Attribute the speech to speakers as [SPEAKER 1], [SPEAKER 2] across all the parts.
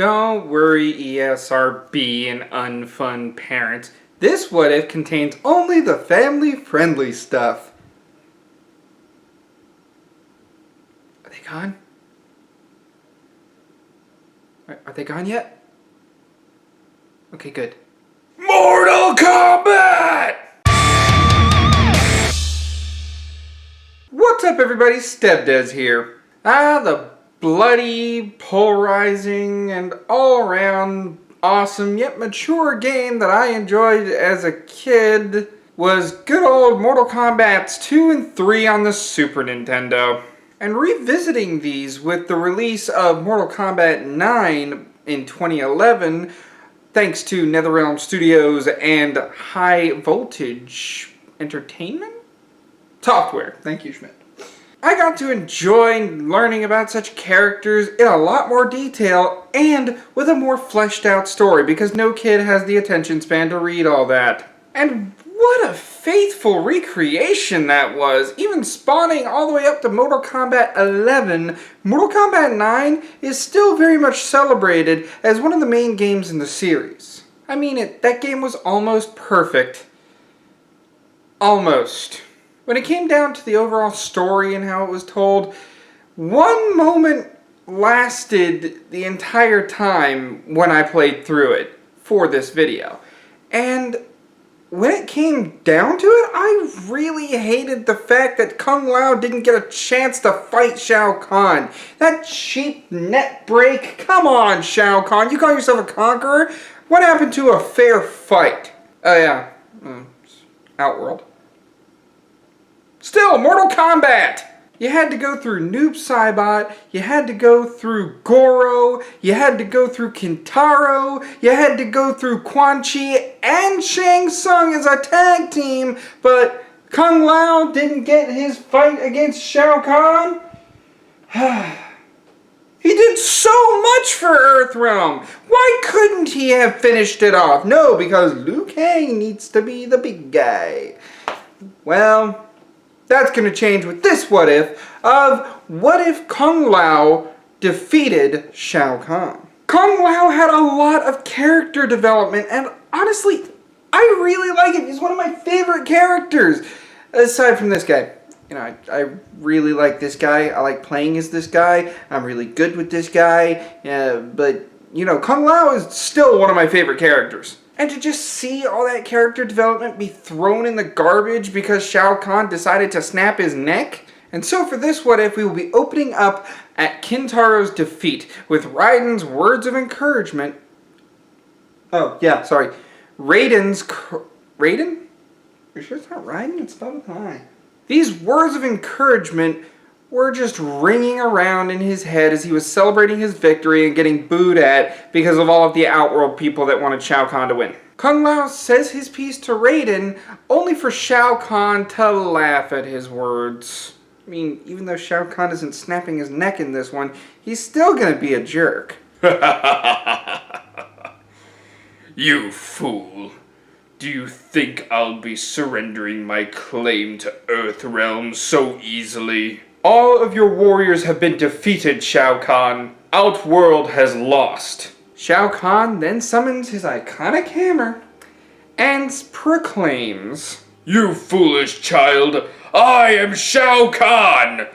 [SPEAKER 1] Don't worry, ESRB and unfun parents. This what if contains only the family-friendly stuff. Are they gone? Are they gone yet? Okay, good. Mortal Kombat! What's up, everybody? StevDeS here. The bloody, polarizing, and all-around awesome yet mature game that I enjoyed as a kid was good old Mortal Kombat 2 and 3 on the Super Nintendo. And revisiting these with the release of Mortal Kombat 9 in 2011, thanks to NetherRealm Studios and High Voltage Entertainment? Software. Thank you, Schmidt. I got to enjoy learning about such characters in a lot more detail and with a more fleshed out story because no kid has the attention span to read all that. And what a faithful recreation that was! Even spawning all the way up to Mortal Kombat 11, Mortal Kombat 9 is still very much celebrated as one of the main games in the series. I mean, that game was almost perfect. Almost. When it came down to the overall story and how it was told, one moment lasted the entire time when I played through it for this video. And when it came down to it, I really hated the fact that Kung Lao didn't get a chance to fight Shao Kahn. That cheap net break. Come on, Shao Kahn. You call yourself a conqueror? What happened to a fair fight? Oh yeah, Outworld. Still, Mortal Kombat! You had to go through Noob Saibot, you had to go through Goro, you had to go through Kintaro, you had to go through Quan Chi and Shang Tsung as a tag team, but Kung Lao didn't get his fight against Shao Kahn? He did so much for Earthrealm! Why couldn't he have finished it off? No, because Liu Kang needs to be the big guy. Well, that's going to change with this what if of what if Kung Lao defeated Shao Kahn. Kung Lao had a lot of character development and honestly, I really like him. He's one of my favorite characters. Aside from this guy. You know, I really like this guy. I like playing as this guy. I'm really good with this guy. But, you know, Kung Lao is still one of my favorite characters. And to just see all that character development be thrown in the garbage because Shao Kahn decided to snap his neck? And so for this what if, we will be opening up at Kintaro's defeat with Raiden's words of encouragement. Oh, yeah, sorry. Raiden's... Raiden? You sure it's not Raiden? It's spelled with an I. These words of encouragement were just ringing around in his head as he was celebrating his victory and getting booed at because of all of the Outworld people that wanted Shao Kahn to win. Kung Lao says his piece to Raiden only for Shao Kahn to laugh at his words. I mean, even though Shao Kahn isn't snapping his neck in this one, he's still gonna be a jerk.
[SPEAKER 2] You fool. Do you think I'll be surrendering my claim to Earthrealm so easily?
[SPEAKER 1] All of your warriors have been defeated, Shao Kahn. Outworld has lost. Shao Kahn then summons his iconic hammer and proclaims,
[SPEAKER 2] You foolish child, I am Shao Kahn,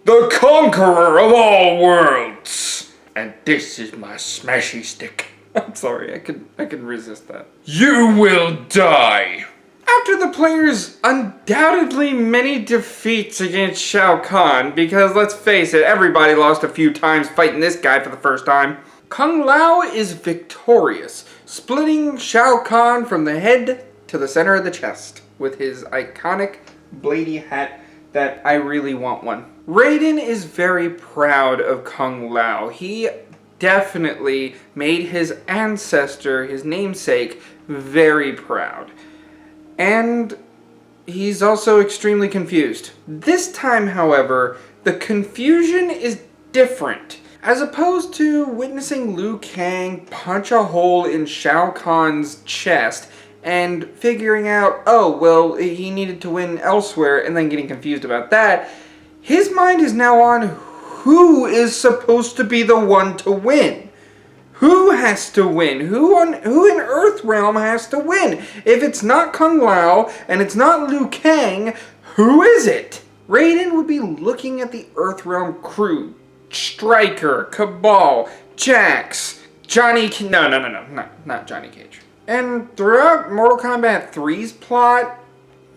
[SPEAKER 2] the conqueror of all worlds. And this is my smashy stick.
[SPEAKER 1] I'm sorry, I could resist that.
[SPEAKER 2] You will die.
[SPEAKER 1] After the player's undoubtedly many defeats against Shao Kahn, because let's face it, everybody lost a few times fighting this guy for the first time, Kung Lao is victorious, splitting Shao Kahn from the head to the center of the chest with his iconic bladey hat that I really want one. Raiden is very proud of Kung Lao. He definitely made his ancestor, his namesake, very proud. And he's also extremely confused. This time, however, the confusion is different. As opposed to witnessing Liu Kang punch a hole in Shao Kahn's chest and figuring out, oh, well, he needed to win elsewhere and then getting confused about that, his mind is now on who is supposed to be the one to win. Who has to win? Who in Earthrealm has to win? If it's not Kung Lao and it's not Liu Kang, who is it? Raiden would be looking at the Earthrealm crew. Stryker, Cabal, Jax, Johnny... No, not Johnny Cage. And throughout Mortal Kombat 3's plot,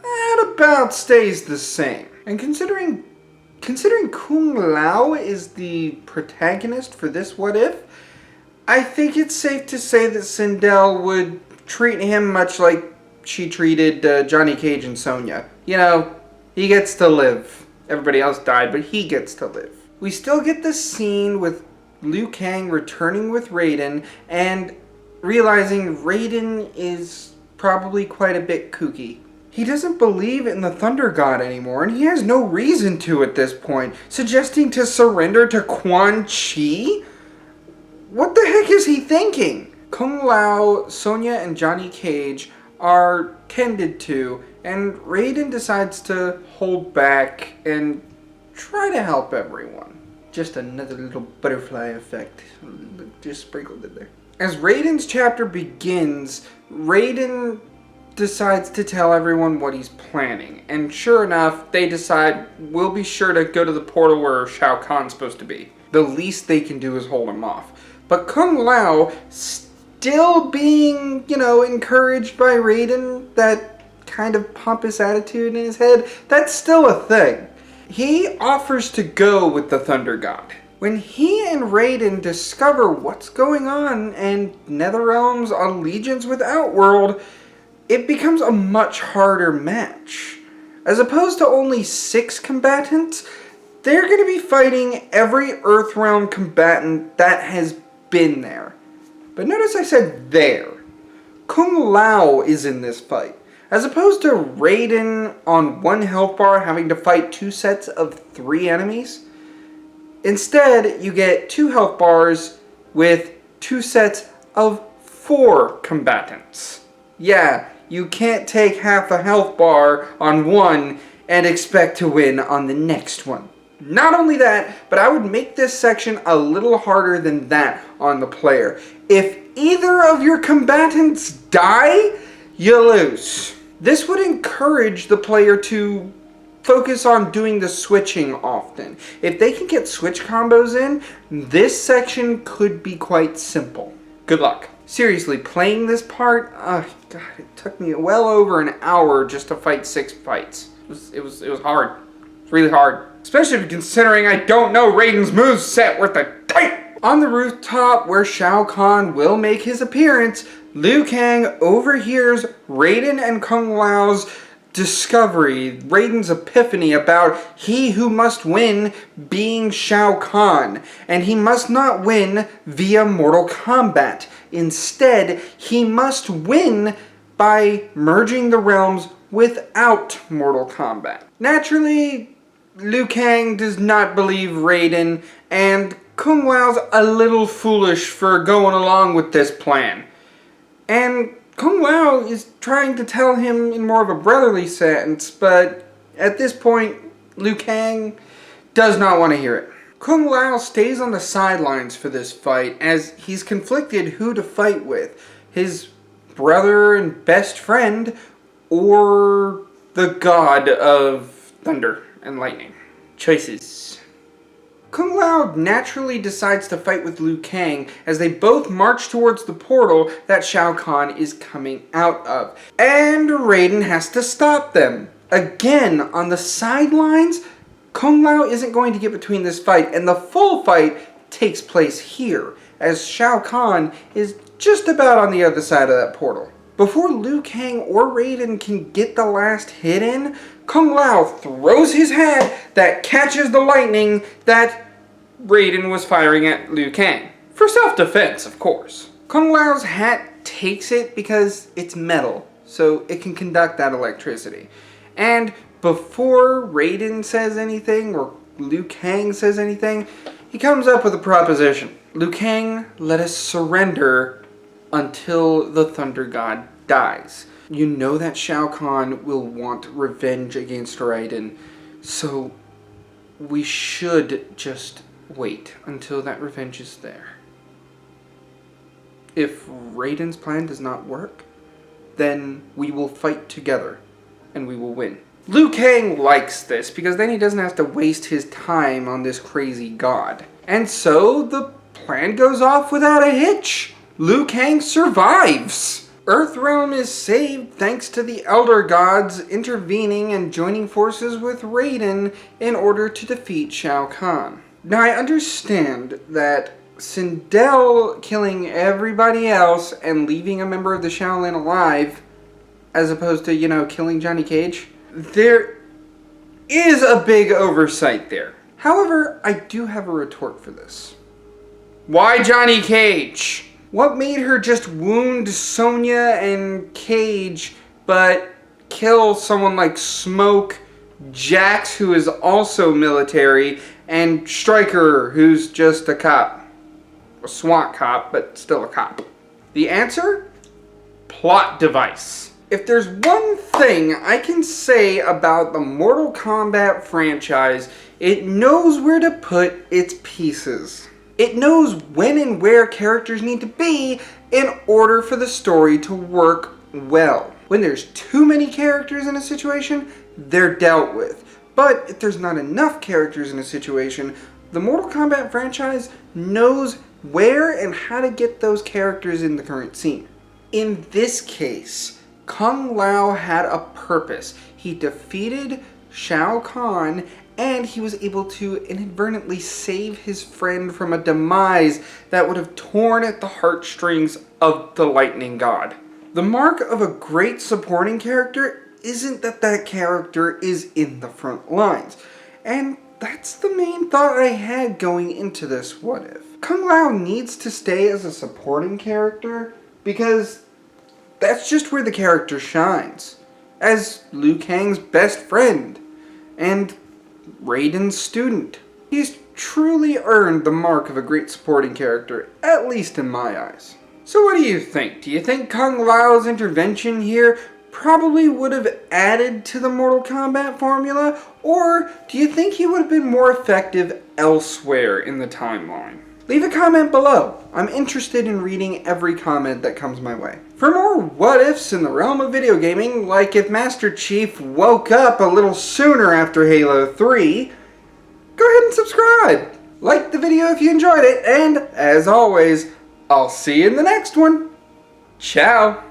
[SPEAKER 1] that about stays the same. And considering Kung Lao is the protagonist for this What If, I think it's safe to say that Sindel would treat him much like she treated Johnny Cage and Sonya. You know, he gets to live. Everybody else died, but he gets to live. We still get the scene with Liu Kang returning with Raiden and realizing Raiden is probably quite a bit kooky. He doesn't believe in the Thunder God anymore, and he has no reason to at this point, suggesting to surrender to Quan Chi? What the heck is he thinking? Kung Lao, Sonya, and Johnny Cage are tended to, and Raiden decides to hold back and try to help everyone. Just another little butterfly effect, just sprinkled in there. As Raiden's chapter begins, Raiden decides to tell everyone what he's planning. And sure enough, they decide, we'll be sure to go to the portal where Shao Kahn's supposed to be. The least they can do is hold him off. But Kung Lao, still being, encouraged by Raiden, that kind of pompous attitude in his head, that's still a thing. He offers to go with the Thunder God. When he and Raiden discover what's going on and NetherRealm's allegiance with Outworld, it becomes a much harder match. As opposed to only 6 combatants, they're going to be fighting every Earthrealm combatant that has been there. But notice I said there. Kung Lao is in this fight. As opposed to Raiden on 1 health bar having to fight 2 sets of 3 enemies, instead you get 2 health bars with 2 sets of 4 combatants. Yeah, you can't take half a health bar on one and expect to win on the next one. Not only that, but I would make this section a little harder than that on the player. If either of your combatants die, you lose. This would encourage the player to focus on doing the switching often. If they can get switch combos in, this section could be quite simple. Good luck. Seriously, playing this part, God, it took me well over an hour just to fight 6 fights. It was hard. It's really hard. Especially considering I don't know Raiden's moveset worth a damn. On the rooftop where Shao Kahn will make his appearance, Liu Kang overhears Raiden and Kung Lao's discovery, Raiden's epiphany about he who must win being Shao Kahn, and he must not win via Mortal Kombat. Instead, he must win by merging the realms without Mortal Kombat. Naturally, Liu Kang does not believe Raiden, and Kung Lao's a little foolish for going along with this plan. And Kung Lao is trying to tell him in more of a brotherly sense, but at this point, Liu Kang does not want to hear it. Kung Lao stays on the sidelines for this fight as he's conflicted who to fight with, his brother and best friend, or the god of thunder and lightning. Choices. Kung Lao naturally decides to fight with Liu Kang as they both march towards the portal that Shao Kahn is coming out of. And Raiden has to stop them. Again, on the sidelines, Kung Lao isn't going to get between this fight, and the full fight takes place here, as Shao Kahn is just about on the other side of that portal. Before Liu Kang or Raiden can get the last hit in, Kung Lao throws his hat that catches the lightning that Raiden was firing at Liu Kang. For self-defense, of course. Kung Lao's hat takes it because it's metal, so it can conduct that electricity. And before Raiden says anything, or Liu Kang says anything, he comes up with a proposition. Liu Kang, let us surrender until the Thunder God dies. You know that Shao Kahn will want revenge against Raiden, so we should just wait until that revenge is there. If Raiden's plan does not work, then we will fight together, and we will win. Liu Kang likes this, because then he doesn't have to waste his time on this crazy god. And so, the plan goes off without a hitch. Liu Kang survives! Earthrealm is saved thanks to the Elder Gods intervening and joining forces with Raiden in order to defeat Shao Kahn. Now I understand that Sindel killing everybody else and leaving a member of the Shaolin alive, as opposed to, killing Johnny Cage, there is a big oversight there. However, I do have a retort for this. Why Johnny Cage? What made her just wound Sonya and Cage, but kill someone like Smoke, Jax, who is also military, and Stryker, who's just a cop? A SWAT cop, but still a cop. The answer? Plot device. If there's one thing I can say about the Mortal Kombat franchise, it knows where to put its pieces. It knows when and where characters need to be in order for the story to work well. When there's too many characters in a situation, they're dealt with. But if there's not enough characters in a situation, the Mortal Kombat franchise knows where and how to get those characters in the current scene. In this case, Kung Lao had a purpose. He defeated Shao Kahn, and he was able to inadvertently save his friend from a demise that would have torn at the heartstrings of the Lightning God. The mark of a great supporting character isn't that that character is in the front lines. And that's the main thought I had going into this What If. Kung Lao needs to stay as a supporting character because that's just where the character shines. As Liu Kang's best friend and Raiden's student. He's truly earned the mark of a great supporting character, at least in my eyes. So what do you think? Do you think Kung Lao's intervention here probably would have added to the Mortal Kombat formula? Or do you think he would have been more effective elsewhere in the timeline? Leave a comment below. I'm interested in reading every comment that comes my way. For more what ifs in the realm of video gaming, like if Master Chief woke up a little sooner after Halo 3, go ahead and subscribe. Like the video if you enjoyed it, and as always, I'll see you in the next one. Ciao.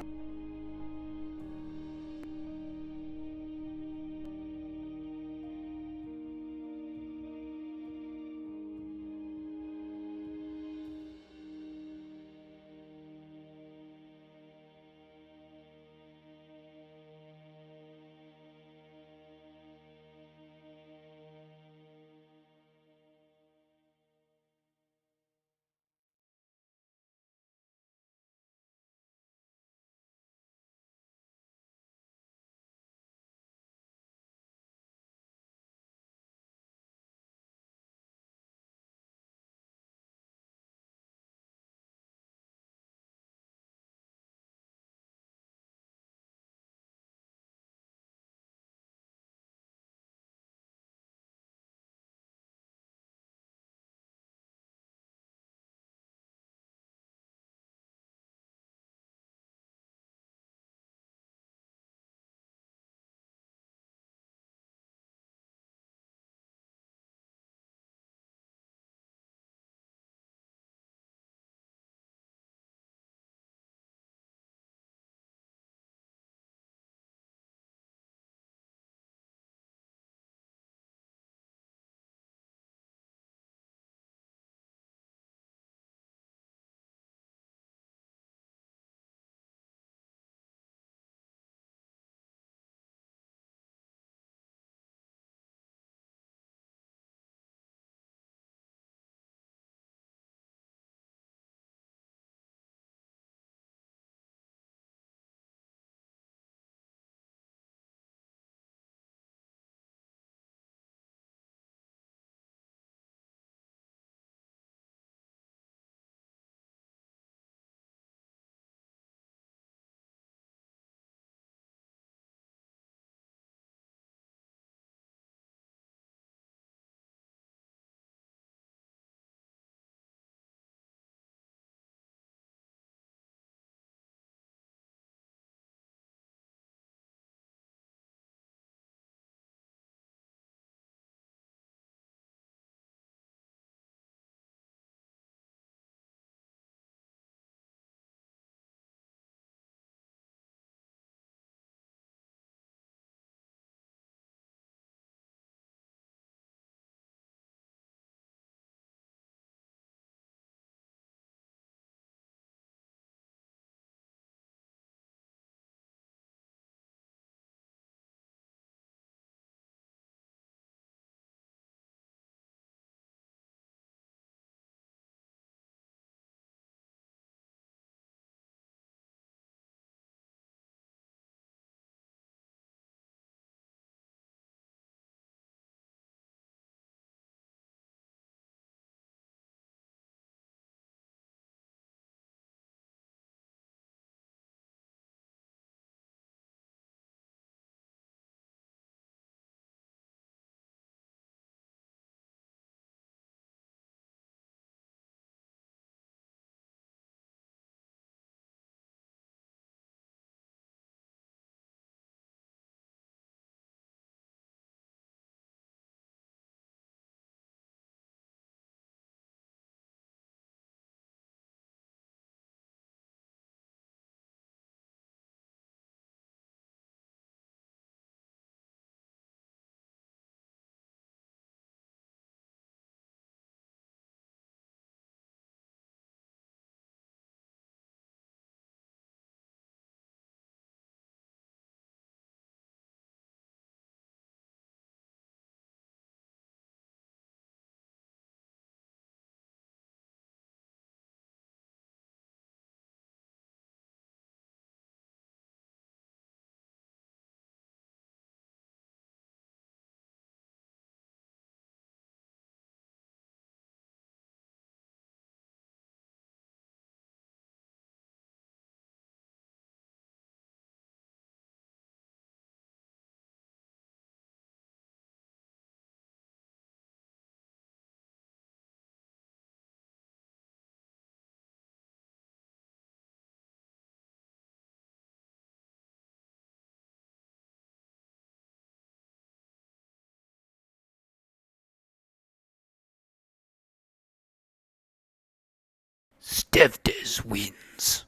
[SPEAKER 3] StevDeS wins.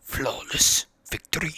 [SPEAKER 3] Flawless victory.